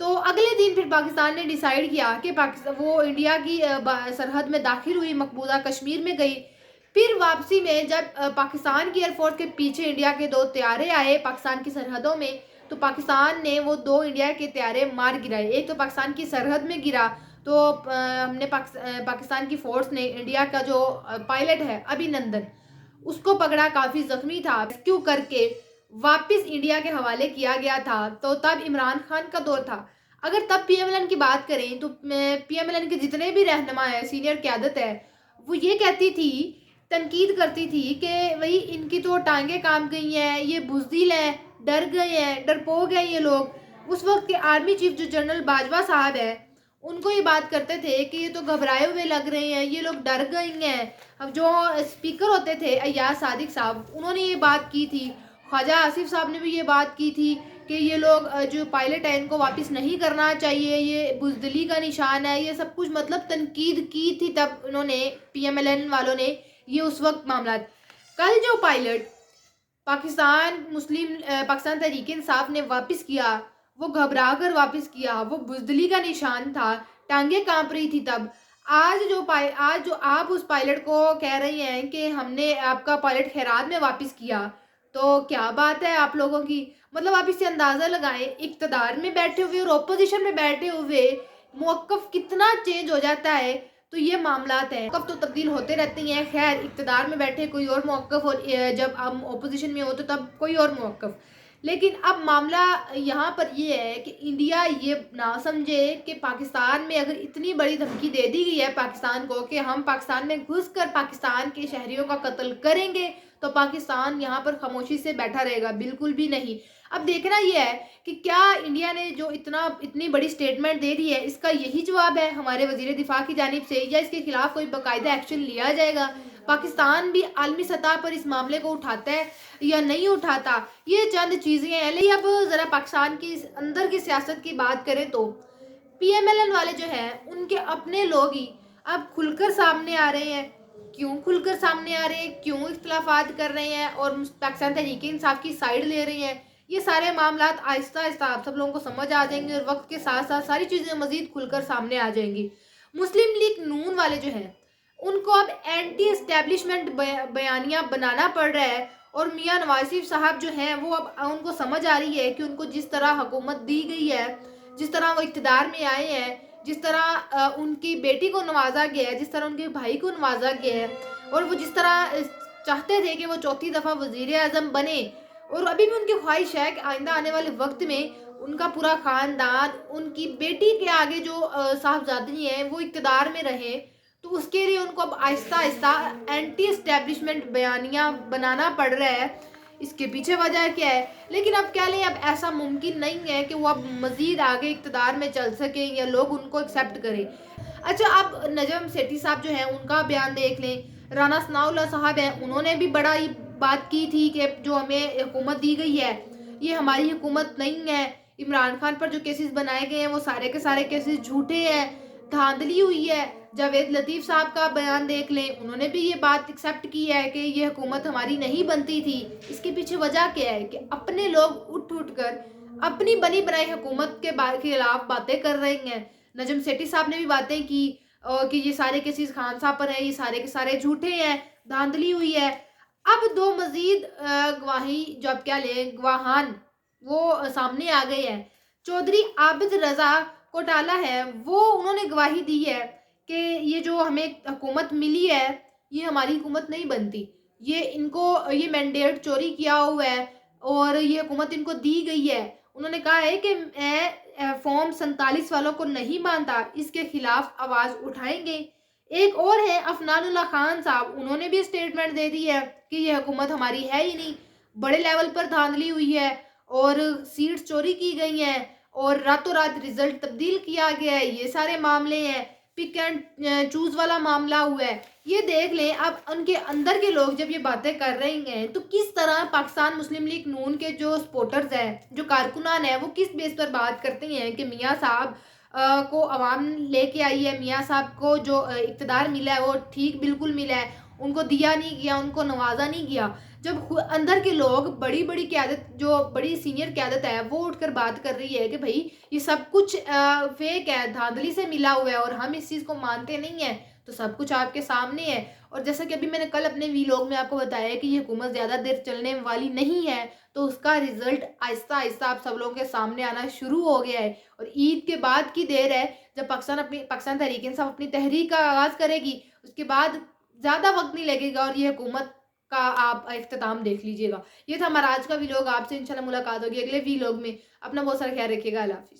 تو اگلے دن پھر پاکستان نے ڈیسائیڈ کیا کہ وہ انڈیا کی سرحد میں داخل ہوئی، مقبوضہ کشمیر میں گئی. پھر واپسی میں جب پاکستان کی ایئر فورس کے پیچھے انڈیا کے 2 طیارے آئے پاکستان کی سرحدوں میں، تو پاکستان نے وہ 2 انڈیا کے طیارے مار گرائے. ایک تو پاکستان کی سرحد میں گرا، تو ہم نے پاکستان کی فورس نے انڈیا کا جو پائلٹ ہے ابھی نندن، اس کو پکڑا، کافی زخمی تھا، ریسکیو کر کے واپس انڈیا کے حوالے کیا گیا تھا. تو تب عمران خان کا دور تھا. اگر تب پی ایم ایل این کی بات کریں تو پی ایم ایل این کے جتنے بھی رہنما ہیں، سینئر قیادت ہے، وہ یہ کہتی تھی، تنقید کرتی تھی کہ وہی ان کی تو ٹانگیں کام گئی ہیں، یہ بزدل ہیں، ڈر گئے ہیں، ڈرپوک ہیں یہ لوگ. اس وقت کے آرمی چیف جو جنرل باجوہ صاحب ہیں، ان کو یہ بات کرتے تھے کہ یہ تو گھبرائے ہوئے لگ رہے ہیں، یہ لوگ ڈر گئے ہیں. اب جو اسپیکر ہوتے تھے ایاز صادق صاحب، انہوں نے یہ بات کی تھی. خواجہ آصف صاحب نے بھی یہ بات کی تھی کہ یہ لوگ جو پائلٹ ہیں ان کو واپس نہیں کرنا چاہیے، یہ بزدلی کا نشان ہے، یہ سب کچھ مطلب تنقید کی تھی تب انہوں نے، پی ایم ایل این والوں نے، یہ اس وقت معاملات. کل جو پائلٹ پاکستان تحریک انصاف نے واپس کیا، وہ گھبرا کر واپس کیا، وہ بزدلی کا نشان تھا، ٹانگیں کانپ رہی تھی تب. آج جو آپ اس پائلٹ کو کہہ رہی ہیں کہ ہم نے آپ کا پائلٹ خیرات میں واپس کیا، تو کیا بات ہے آپ لوگوں کی؟ مطلب آپ اس سے اندازہ لگائیں، اقتدار میں بیٹھے ہوئے اور اپوزیشن میں بیٹھے ہوئے موقف کتنا چینج ہو جاتا ہے. تو یہ معاملات ہیں، موقف تو تبدیل ہوتے رہتے ہیں. خیر، اقتدار میں بیٹھے کوئی اور موقف، اور جب ہم اپوزیشن میں ہو تو تب کوئی اور موقف. لیکن اب معاملہ یہاں پر یہ ہے کہ انڈیا یہ نہ سمجھے کہ پاکستان میں اگر اتنی بڑی دھمکی دے دی گئی ہے پاکستان کو کہ ہم پاکستان میں گھس کر پاکستان کے شہریوں کا قتل کریں گے، تو پاکستان یہاں پر خاموشی سے بیٹھا رہے گا. بالکل بھی نہیں. اب دیکھنا یہ ہے کہ کیا انڈیا نے جو اتنی بڑی سٹیٹمنٹ دے دی ہے، اس کا یہی جواب ہے ہمارے وزیر دفاع کی جانب سے، یا اس کے خلاف کوئی باقاعدہ ایکشن لیا جائے گا؟ پاکستان بھی عالمی سطح پر اس معاملے کو اٹھاتا ہے یا نہیں اٹھاتا؟ یہ چند چیزیں ہیں. لیکن اب ذرا پاکستان کی اندر کی سیاست کی بات کریں تو پی ایم ایل این والے جو ہیں، ان کے اپنے لوگ ہی اب کھل کر سامنے آ رہے ہیں. کیوں کھل کر سامنے آ رہے ہیں؟ کیوں اختلافات کر رہے ہیں اور پاکستان تحریک انصاف کی سائیڈ لے رہے ہیں؟ یہ سارے معاملات آہستہ آہستہ آپ سب لوگوں کو سمجھ آ جائیں گے، اور وقت کے ساتھ ساتھ ساری چیزیں مزید کھل کر سامنے آ جائیں گی. مسلم لیگ نون والے جو ہیں، ان کو اب اینٹی اسٹیبلشمنٹ بیانیہ بنانا پڑ رہا ہے. اور میاں نواز شریف صاحب جو ہیں، وہ اب ان کو سمجھ آ رہی ہے کہ ان کو جس طرح حکومت دی گئی ہے، جس طرح وہ اقتدار میں آئے ہیں، جس طرح ان کی بیٹی کو نوازا گیا ہے، جس طرح ان کے بھائی کو نوازا گیا ہے، اور وہ جس طرح چاہتے تھے کہ وہ 4تھی دفعہ وزیر اعظم بنے، اور ابھی بھی ان کی خواہش ہے کہ آئندہ آنے والے وقت میں ان کا پورا خاندان، ان کی بیٹی کے آگے جو صاحبزادی ہیں، وہ اقتدار میں رہیں. تو اس کے لیے ان کو اب آہستہ آہستہ اینٹی اسٹیبلشمنٹ بیانیہ بنانا پڑ رہا ہے. اس کے پیچھے وجہ کیا ہے؟ لیکن اب کہہ لیں، اب ایسا ممکن نہیں ہے کہ وہ اب مزید آگے اقتدار میں چل سکیں یا لوگ ان کو ایکسیپٹ کریں. اچھا، اب نجم سیٹھی صاحب جو ہیں، ان کا بیان دیکھ لیں. رانا ثناء اللہ صاحب ہیں، انہوں نے بھی بڑا ہی بات کی تھی کہ جو ہمیں حکومت دی گئی ہے، یہ ہماری حکومت نہیں ہے. عمران خان پر جو کیسز بنائے گئے ہیں، وہ سارے کے سارے کیسز جھوٹے ہیں، دھاندلی ہوئی ہے. جاوید لطیف صاحب کا بیان دیکھ لیں، انہوں نے بھی یہ بات ایکسیپٹ کی ہے کہ یہ حکومت ہماری نہیں بنتی تھی. اس کے پیچھے وجہ کیا ہے کہ اپنے لوگ اٹھ کر اپنی بنی بنائی حکومت کے خلاف باتیں کر رہے ہیں. نجم سیٹھی صاحب نے بھی باتیں کی کہ یہ سارے کیسز خان صاحب پر ہیں، یہ سارے کے سارے جھوٹے ہیں، دھاندلی ہوئی ہے. اب 2 مزید گواہی جو اب کیا لیں گواہان وہ سامنے آ گئے ہیں. چودھری عابد رضا کوٹالہ ہے، وہ انہوں نے گواہی دی ہے کہ یہ جو ہمیں حکومت ملی ہے، یہ ہماری حکومت نہیں بنتی. یہ ان کو یہ مینڈیٹ چوری کیا ہوا ہے اور یہ حکومت ان کو دی گئی ہے. انہوں نے کہا ہے کہ میں فارم 47 والوں کو نہیں مانتا، اس کے خلاف آواز اٹھائیں گے. ایک اور ہے افنان اللہ خان صاحب، انہوں نے بھی اسٹیٹمنٹ دے دی ہے کہ یہ حکومت ہماری ہے ہی نہیں، بڑے لیول پر دھاندلی ہوئی ہے اور سیٹس چوری کی گئی ہیں اور راتوں رات رزلٹ تبدیل کیا گیا ہے. یہ سارے معاملے ہیں. پک اینڈ چوز والا معاملہ ہوا ہے. یہ دیکھ لیں، اب ان کے اندر کے لوگ جب یہ باتیں کر رہے ہیں تو کس طرح پاکستان مسلم لیگ نون کے جو سپورٹرز ہیں، جو کارکنان ہیں، وہ کس بیس پر بات کرتے ہیں کہ میاں صاحب کو عوام لے کے آئی ہے، میاں صاحب کو جو اقتدار ملا ہے وہ ٹھیک بالکل ملا ہے، ان کو دیا نہیں گیا، ان کو نوازا نہیں گیا۔ جب اندر کے لوگ بڑی بڑی قیادت، جو بڑی سینئر قیادت ہے، وہ اٹھ کر بات کر رہی ہے کہ بھائی یہ سب کچھ فیک ہے، دھاندلی سے ملا ہوا ہے اور ہم اس چیز کو مانتے نہیں ہیں، تو سب کچھ آپ کے سامنے ہے۔ اور جیسا کہ ابھی میں نے کل اپنے ویلوگ میں آپ کو بتایا ہے کہ یہ حکومت زیادہ دیر چلنے والی نہیں ہے، تو اس کا رزلٹ آہستہ آہستہ آپ سب لوگوں کے سامنے آنا شروع ہو گیا ہے۔ اور عید کے بعد کی دیر ہے، جب پاکستان تحریک انصاف اپنی تحریک کا آغاز کرے گی، اس کے بعد زیادہ وقت نہیں لگے گا اور یہ حکومت کا آپ اختتام دیکھ لیجئے گا۔ یہ تھا ہمارا آج کا ویلوگ، آپ سے انشاءاللہ ملاقات ہوگی اگلے ویلوگ میں۔ اپنا بہت سارا خیال رکھیے گا، اللہ حافظ۔